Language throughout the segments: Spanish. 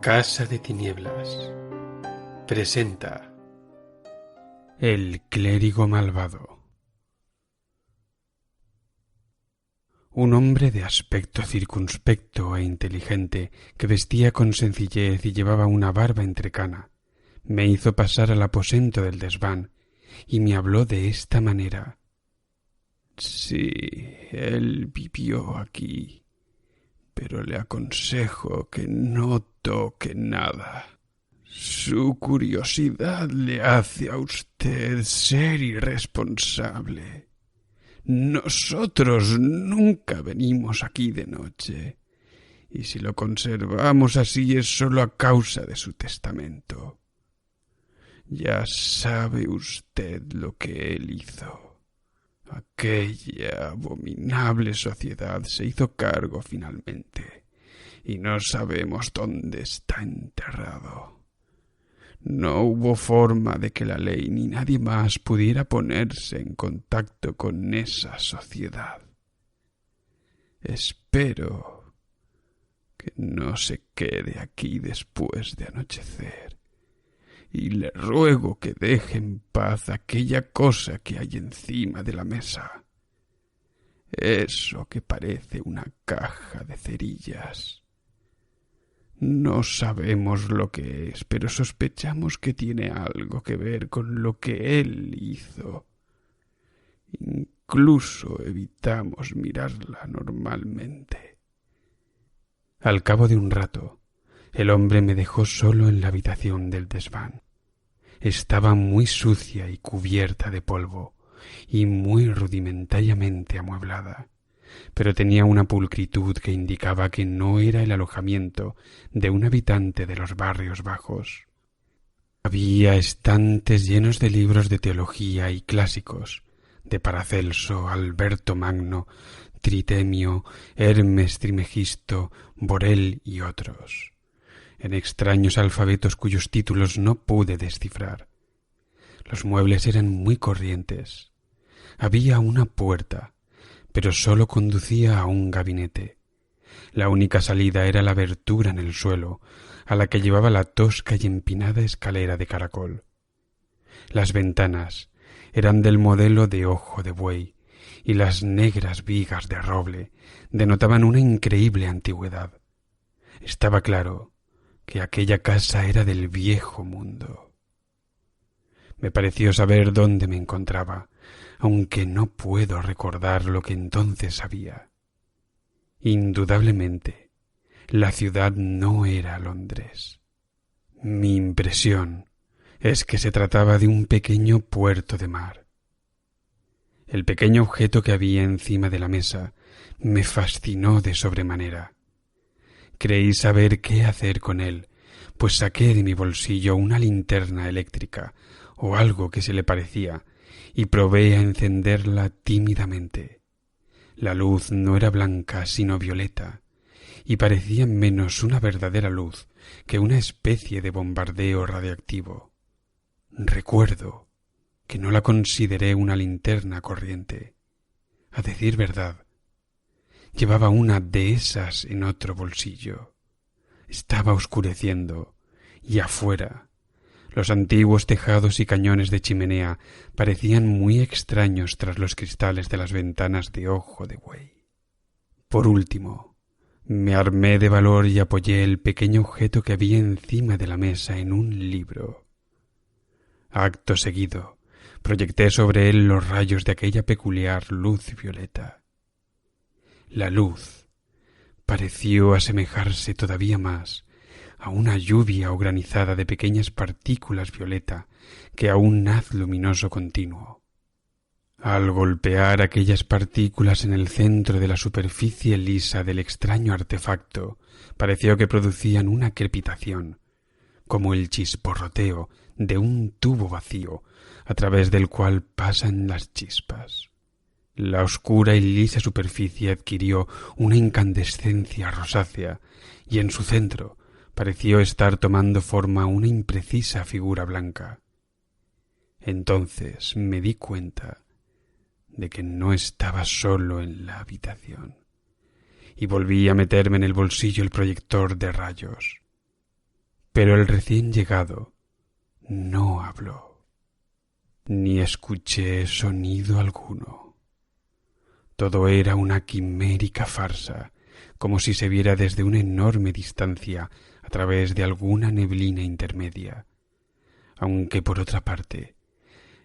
Casa de Tinieblas presenta El clérigo malvado. Un hombre de aspecto circunspecto e inteligente, que vestía con sencillez y llevaba una barba entrecana, me hizo pasar al aposento del desván y me habló de esta manera. Sí, él vivió aquí, pero le aconsejo que no toque nada. Su curiosidad le hace a usted ser irresponsable. Nosotros nunca venimos aquí de noche, y si lo conservamos así es solo a causa de su testamento. Ya sabe usted lo que él hizo. Aquella abominable sociedad se hizo cargo finalmente, y no sabemos dónde está enterrado. No hubo forma de que la ley ni nadie más pudiera ponerse en contacto con esa sociedad. Espero que no se quede aquí después de anochecer, y le ruego que deje en paz aquella cosa que hay encima de la mesa. Eso que parece una caja de cerillas. No sabemos lo que es, pero sospechamos que tiene algo que ver con lo que él hizo. Incluso evitamos mirarla normalmente. Al cabo de un rato, el hombre me dejó solo en la habitación del desván. Estaba muy sucia y cubierta de polvo, y muy rudimentariamente amueblada, pero tenía una pulcritud que indicaba que no era el alojamiento de un habitante de los barrios bajos. Había estantes llenos de libros de teología y clásicos, de Paracelso, Alberto Magno, Tritemio, Hermes Trimegisto, Borel y otros, en extraños alfabetos cuyos títulos no pude descifrar. Los muebles eran muy corrientes. Había una puerta, pero sólo conducía a un gabinete. La única salida era la abertura en el suelo, a la que llevaba la tosca y empinada escalera de caracol. Las ventanas eran del modelo de ojo de buey, y las negras vigas de roble denotaban una increíble antigüedad. Estaba claro que aquella casa era del viejo mundo. Me pareció saber dónde me encontraba, aunque no puedo recordar lo que entonces sabía. Indudablemente, la ciudad no era Londres. Mi impresión es que se trataba de un pequeño puerto de mar. El pequeño objeto que había encima de la mesa me fascinó de sobremanera. Creí saber qué hacer con él, pues saqué de mi bolsillo una linterna eléctrica o algo que se le parecía, y probé a encenderla tímidamente. La luz no era blanca sino violeta, y parecía menos una verdadera luz que una especie de bombardeo radiactivo. Recuerdo que no la consideré una linterna corriente. A decir verdad, llevaba una de esas en otro bolsillo. Estaba oscureciendo, y afuera los antiguos tejados y cañones de chimenea parecían muy extraños tras los cristales de las ventanas de ojo de buey. Por último, me armé de valor y apoyé el pequeño objeto que había encima de la mesa en un libro. Acto seguido, proyecté sobre él los rayos de aquella peculiar luz violeta. La luz pareció asemejarse todavía más a una lluvia o granizada de pequeñas partículas violeta que a un haz luminoso continuo. Al golpear aquellas partículas en el centro de la superficie lisa del extraño artefacto, pareció que producían una crepitación, como el chisporroteo de un tubo vacío a través del cual pasan las chispas. La oscura y lisa superficie adquirió una incandescencia rosácea y en su centro pareció estar tomando forma una imprecisa figura blanca. Entonces me di cuenta de que no estaba solo en la habitación, y volví a meterme en el bolsillo el proyector de rayos. Pero el recién llegado no habló, ni escuché sonido alguno. Todo era una quimérica farsa, como si se viera desde una enorme distancia a través de alguna neblina intermedia. Aunque por otra parte,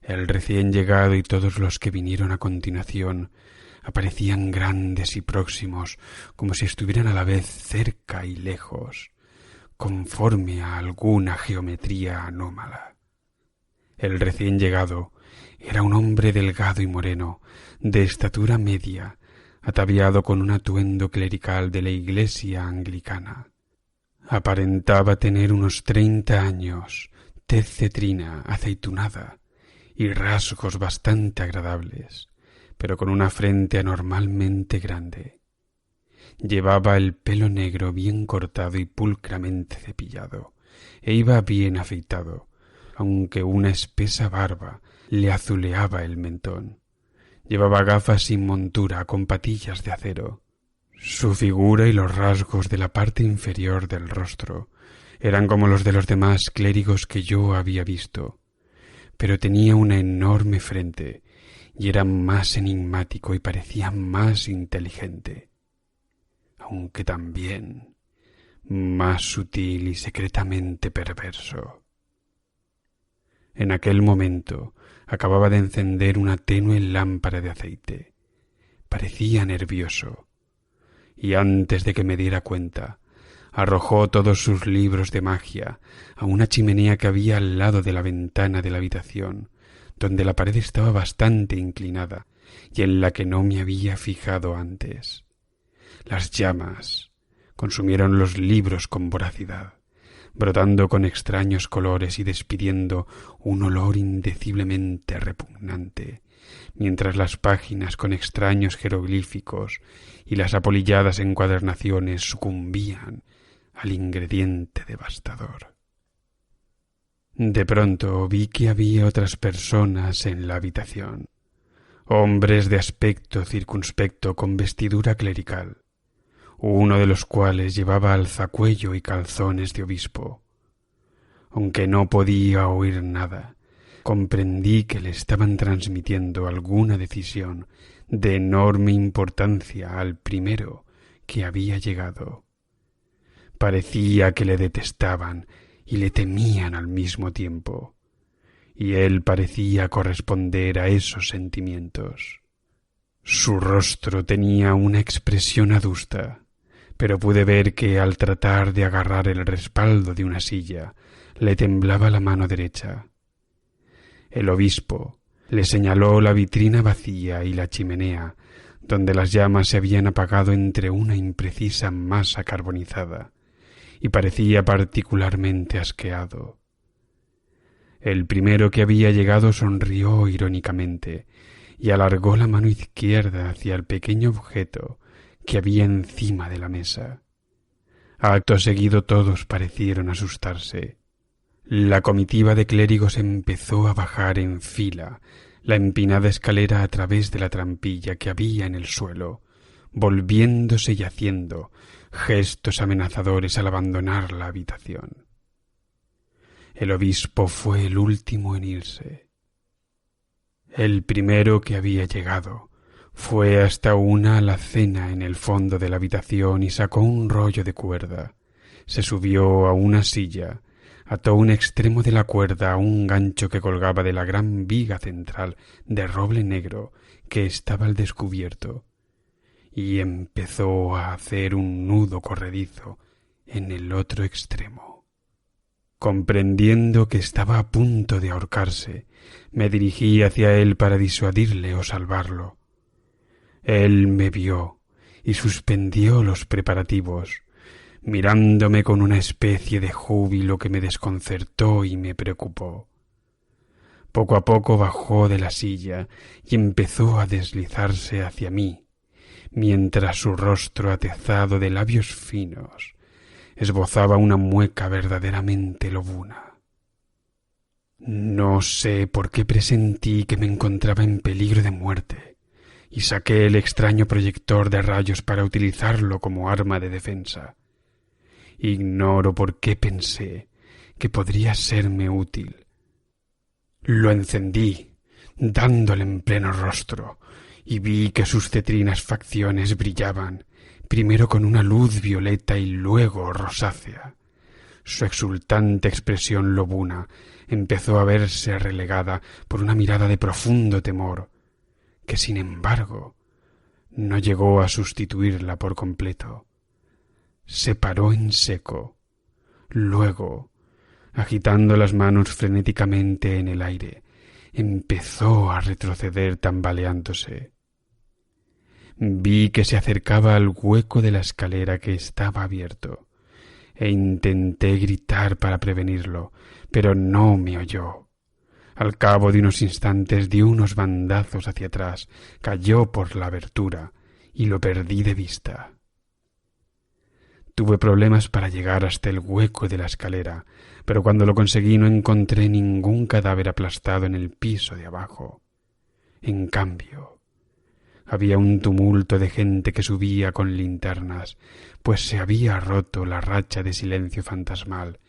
el recién llegado y todos los que vinieron a continuación aparecían grandes y próximos, como si estuvieran a la vez cerca y lejos, conforme a alguna geometría anómala. El recién llegado era un hombre delgado y moreno, de estatura media, ataviado con un atuendo clerical de la iglesia anglicana. Aparentaba tener unos 30 años, tez cetrina, aceitunada y rasgos bastante agradables, pero con una frente anormalmente grande. Llevaba el pelo negro bien cortado y pulcramente cepillado, e iba bien afeitado, aunque una espesa barba le azuleaba el mentón. Llevaba gafas sin montura con patillas de acero. Su figura y los rasgos de la parte inferior del rostro eran como los de los demás clérigos que yo había visto, pero tenía una enorme frente y era más enigmático y parecía más inteligente, aunque también más sutil y secretamente perverso. En aquel momento acababa de encender una tenue lámpara de aceite. Parecía nervioso, y antes de que me diera cuenta, arrojó todos sus libros de magia a una chimenea que había al lado de la ventana de la habitación, donde la pared estaba bastante inclinada y en la que no me había fijado antes. Las llamas consumieron los libros con voracidad, brotando con extraños colores y despidiendo un olor indeciblemente repugnante, mientras las páginas con extraños jeroglíficos y las apolilladas encuadernaciones sucumbían al ingrediente devastador. De pronto vi que había otras personas en la habitación, hombres de aspecto circunspecto con vestidura clerical, uno de los cuales llevaba alzacuello y calzones de obispo. Aunque no podía oír nada, comprendí que le estaban transmitiendo alguna decisión de enorme importancia al primero que había llegado. Parecía que le detestaban y le temían al mismo tiempo, y él parecía corresponder a esos sentimientos. Su rostro tenía una expresión adusta, pero pude ver que al tratar de agarrar el respaldo de una silla le temblaba la mano derecha. El obispo le señaló la vitrina vacía y la chimenea, donde las llamas se habían apagado entre una imprecisa masa carbonizada, y parecía particularmente asqueado. El primero que había llegado sonrió irónicamente y alargó la mano izquierda hacia el pequeño objeto que había encima de la mesa. Acto seguido todos parecieron asustarse. La comitiva de clérigos empezó a bajar en fila la empinada escalera a través de la trampilla que había en el suelo, volviéndose y haciendo gestos amenazadores al abandonar la habitación. El obispo fue el último en irse. El primero que había llegado fue hasta una alacena en el fondo de la habitación y sacó un rollo de cuerda. Se subió a una silla, ató un extremo de la cuerda a un gancho que colgaba de la gran viga central de roble negro que estaba al descubierto, y empezó a hacer un nudo corredizo en el otro extremo. Comprendiendo que estaba a punto de ahorcarse, me dirigí hacia él para disuadirle o salvarlo. Él me vio y suspendió los preparativos, mirándome con una especie de júbilo que me desconcertó y me preocupó. Poco a poco bajó de la silla y empezó a deslizarse hacia mí, mientras su rostro atezado de labios finos esbozaba una mueca verdaderamente lobuna. No sé por qué presentí que me encontraba en peligro de muerte, y saqué el extraño proyector de rayos para utilizarlo como arma de defensa. Ignoro por qué pensé que podría serme útil. Lo encendí, dándole en pleno rostro, y vi que sus cetrinas facciones brillaban, primero con una luz violeta y luego rosácea. Su exultante expresión lobuna empezó a verse relegada por una mirada de profundo temor, que sin embargo no llegó a sustituirla por completo. Se paró en seco. Luego, agitando las manos frenéticamente en el aire, empezó a retroceder tambaleándose. Vi que se acercaba al hueco de la escalera que estaba abierto, e intenté gritar para prevenirlo, pero no me oyó. Al cabo de unos instantes dio unos bandazos hacia atrás, cayó por la abertura y lo perdí de vista. Tuve problemas para llegar hasta el hueco de la escalera, pero cuando lo conseguí no encontré ningún cadáver aplastado en el piso de abajo. En cambio, había un tumulto de gente que subía con linternas, pues se había roto la racha de silencio fantasmal,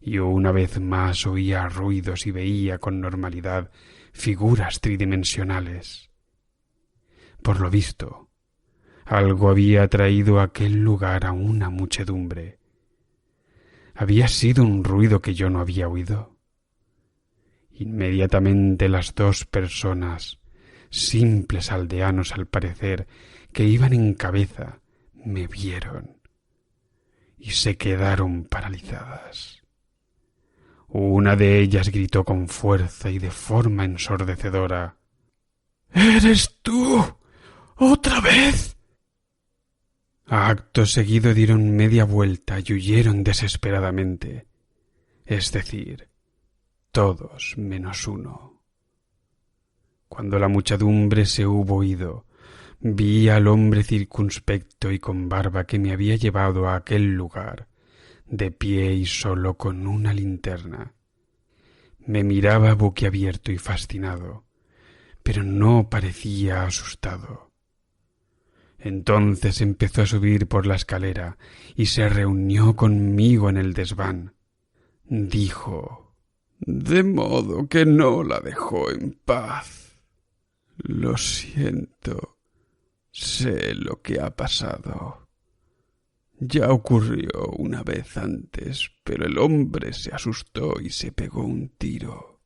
y una vez más oía ruidos y veía con normalidad figuras tridimensionales. Por lo visto, algo había traído a aquel lugar a una muchedumbre. ¿Había sido un ruido que yo no había oído? Inmediatamente las dos personas, simples aldeanos al parecer, que iban en cabeza, me vieron y se quedaron paralizadas. Una de ellas gritó con fuerza y de forma ensordecedora: —¿Eres tú? ¿Otra vez? Acto seguido dieron media vuelta y huyeron desesperadamente, es decir, todos menos uno. Cuando la muchedumbre se hubo ido, vi al hombre circunspecto y con barba que me había llevado a aquel lugar, de pie y solo con una linterna. Me miraba boquiabierto y fascinado, pero no parecía asustado. Entonces empezó a subir por la escalera y se reunió conmigo en el desván. Dijo: —De modo que no la dejó en paz. Lo siento, sé lo que ha pasado. Ya ocurrió una vez antes, pero el hombre se asustó y se pegó un tiro.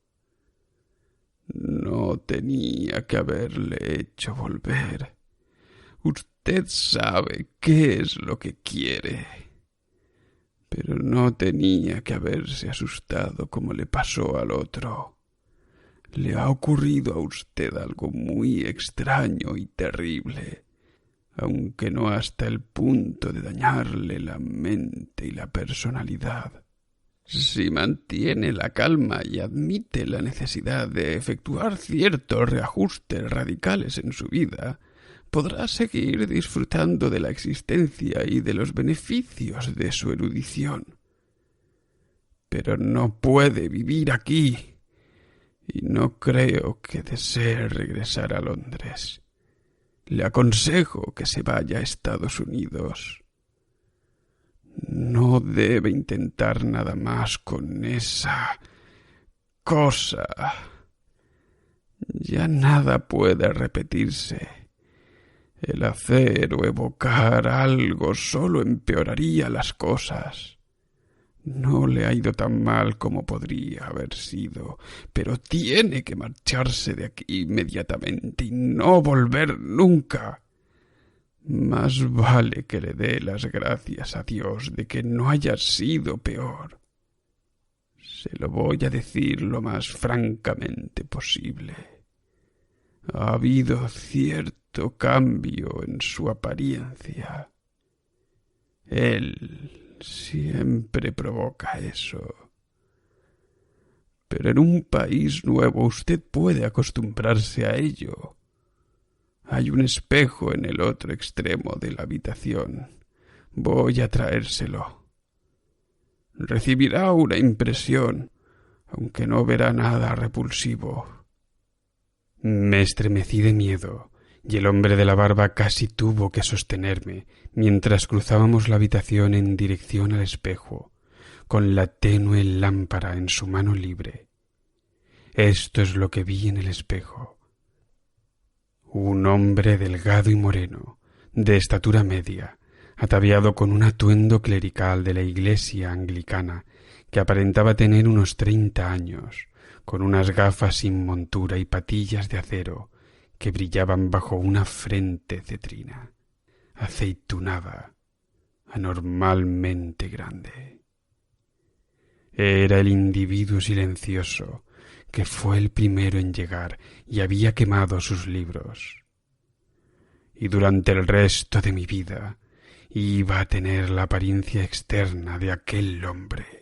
No tenía que haberle hecho volver. Usted sabe qué es lo que quiere. Pero no tenía que haberse asustado como le pasó al otro. Le ha ocurrido a usted algo muy extraño y terrible, aunque no hasta el punto de dañarle la mente y la personalidad. Si mantiene la calma y admite la necesidad de efectuar ciertos reajustes radicales en su vida, podrá seguir disfrutando de la existencia y de los beneficios de su erudición. Pero no puede vivir aquí, y no creo que desee regresar a Londres. Le aconsejo que se vaya a Estados Unidos. No debe intentar nada más con esa cosa. Ya nada puede repetirse. El hacer o evocar algo solo empeoraría las cosas. No le ha ido tan mal como podría haber sido, pero tiene que marcharse de aquí inmediatamente y no volver nunca. Más vale que le dé las gracias a Dios de que no haya sido peor. Se lo voy a decir lo más francamente posible. Ha habido cierto cambio en su apariencia. Él siempre provoca eso. Pero en un país nuevo usted puede acostumbrarse a ello. Hay un espejo en el otro extremo de la habitación. Voy a traérselo. Recibirá una impresión, aunque no verá nada repulsivo. Me estremecí de miedo, y el hombre de la barba casi tuvo que sostenerme mientras cruzábamos la habitación en dirección al espejo, con la tenue lámpara en su mano libre. Esto es lo que vi en el espejo. Un hombre delgado y moreno, de estatura media, ataviado con un atuendo clerical de la iglesia anglicana, que aparentaba tener unos 30 años, con unas gafas sin montura y patillas de acero que brillaban bajo una frente cetrina, aceitunada, anormalmente grande. Era el individuo silencioso que fue el primero en llegar y había quemado sus libros. Y durante el resto de mi vida iba a tener la apariencia externa de aquel hombre.